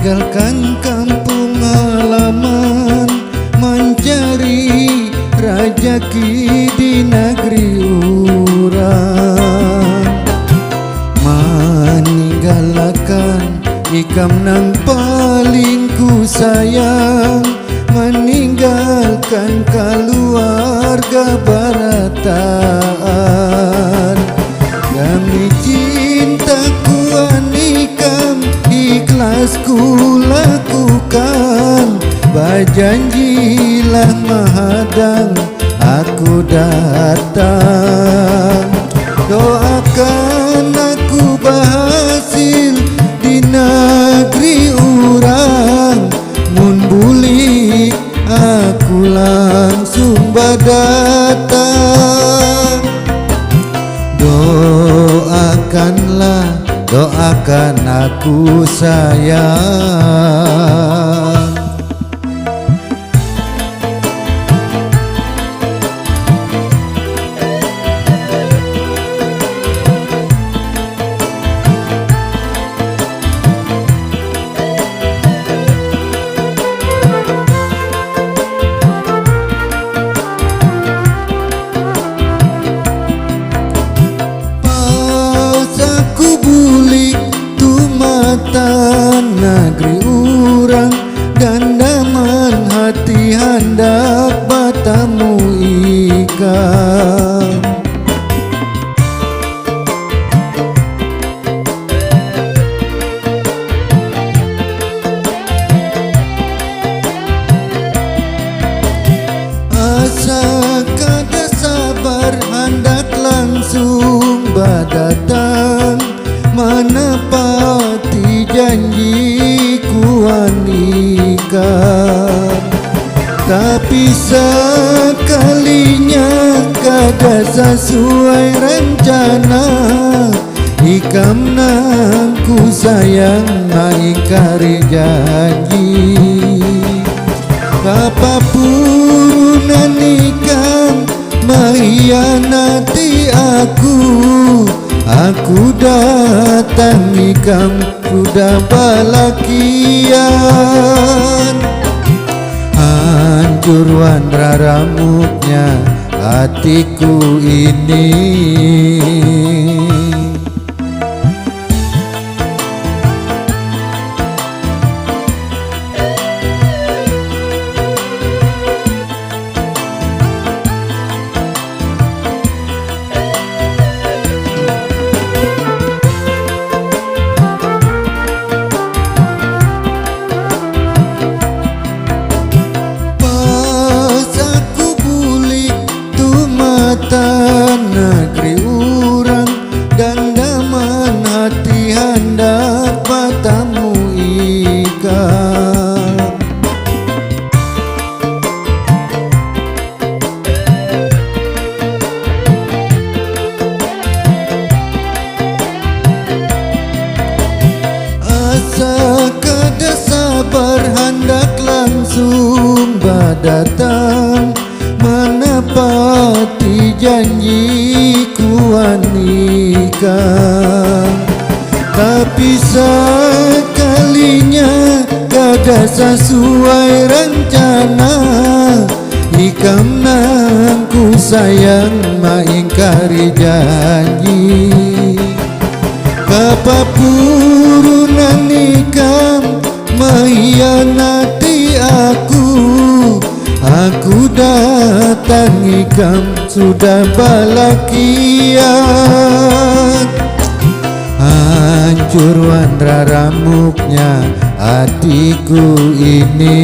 meninggalkan kampung halaman, mencari rejeki di negeri urang. Meninggalkan ikam nang paling ku sayang, meninggalkan keluarga barataan. Demi cintaku anikam, ikhlas ku lakukan. Berjanjilah menghadang aku datang. Doakan aku berhasil di negeri urang. Mun bulik aku langsung berdatang. Doakan aku sayang. Negeri urang dan daman hati hendak bertemu ikam. Asa kada sabar hendak langsung berdatang, menepati janjiku anikam. Tapi sekalinya kada sesuai rencana, ikam nang ku sayang mengingkari janji. Apapun ikam mengkhianati aku datang ikam sudah balakian. Hancur wandra ramuknya hatiku ini. Negeri urang dan daman hati hendak bertemu ikam. Asa kada sabar hendak langsung berdatang, menepati janjiku anikam. Tapi sekalinya kada sesuai rencana, ikam nang ku sayang mengingkari janji. Kepapurunan ikam mengkhianati aku datang ikam sudah balakian. Hancur wandra ramuknya hatiku ini.